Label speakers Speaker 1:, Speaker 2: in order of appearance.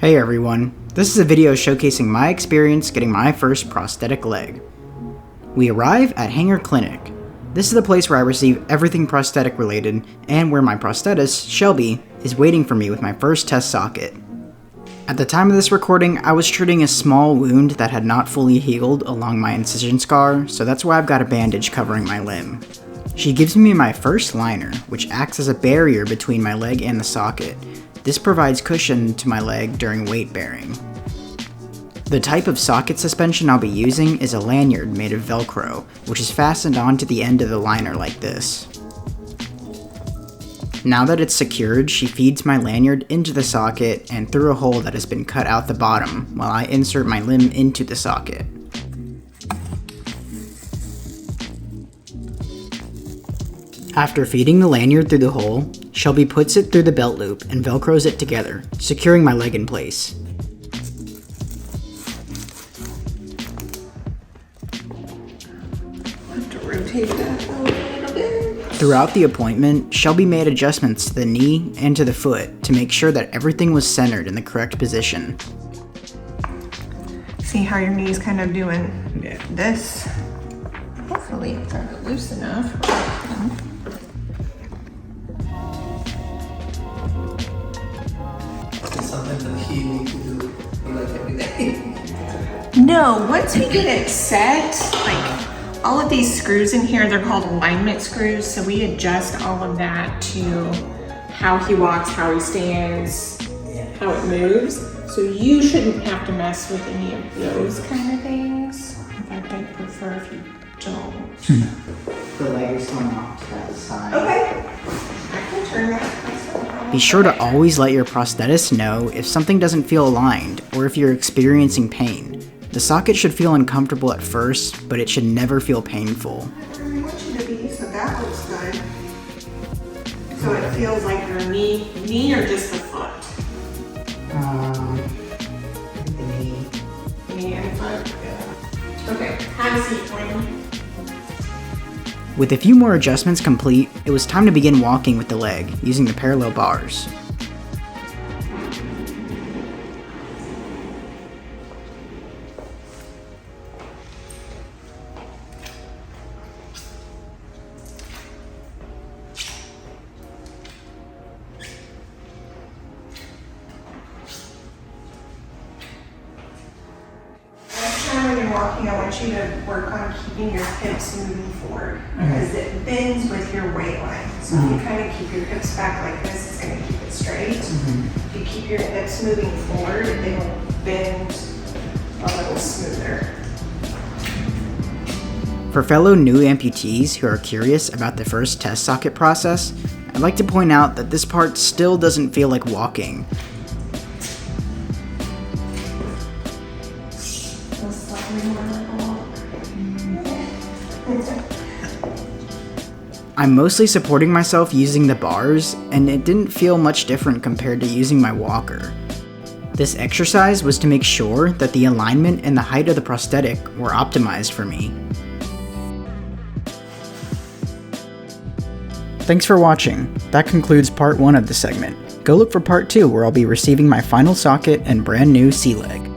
Speaker 1: Hey everyone, this is a video showcasing my experience getting my first prosthetic leg. We arrive at Hanger Clinic. This is the place where I receive everything prosthetic related and where my prosthetist, Shelby, is waiting for me with my first test socket. At the time of this recording, I was treating a small wound that had not fully healed along my incision scar, so that's why I've got a bandage covering my limb. She gives me my first liner, which acts as a barrier between my leg and the socket. This provides cushion to my leg during weight bearing. The type of socket suspension I'll be using is a lanyard made of Velcro, which is fastened onto the end of the liner like this. Now that it's secured, she feeds my lanyard into the socket and through a hole that has been cut out the bottom while I insert my limb into the socket. After feeding the lanyard through the hole, Shelby puts it through the belt loop and velcros it together, securing my leg in place.
Speaker 2: I have to rotate that a little bit.
Speaker 1: Throughout the appointment, Shelby made adjustments to the knee and to the foot to make sure that everything was centered in the correct position.
Speaker 2: See how your knee's kind of doing this? Hopefully it's not loose enough.
Speaker 3: Something that he needs to do like every day.
Speaker 2: No, once we get it set, like all of these screws in here, they're called alignment screws. So we adjust all of that to how he walks, how he stands, how it moves. So you shouldn't have to mess with any of those kind of things. In fact, I'd prefer if you don't.
Speaker 1: The leg is going off to the side.
Speaker 2: Okay, I can turn that.
Speaker 1: Be sure to always let your prosthetist know if something doesn't feel aligned or if you're experiencing pain. The socket should feel uncomfortable at first, but it should never feel painful.
Speaker 2: I really want you to be, so that looks good. So it feels like your knee or just the foot?
Speaker 1: The knee.
Speaker 2: Knee and foot? Yeah. Okay, have a seat for me.
Speaker 1: With a few more adjustments complete, it was time to begin walking with the leg, using the parallel bars.
Speaker 2: When you're walking, I want you to work on keeping your hips moving forward because it bends with your weight line. So if you kind of keep your hips back like this, it's going to keep it straight. If you keep your hips moving forward, it will bend a little smoother.
Speaker 1: For fellow new amputees who are curious about the first test socket process, I'd like to point out that this part still doesn't feel like walking. I'm mostly supporting myself using the bars, and it didn't feel much different compared to using my walker. This exercise was to make sure that the alignment and the height of the prosthetic were optimized for me. Thanks for watching. That concludes part 1 of the segment. Go look for part 2 where I'll be receiving my final socket and brand new C-leg.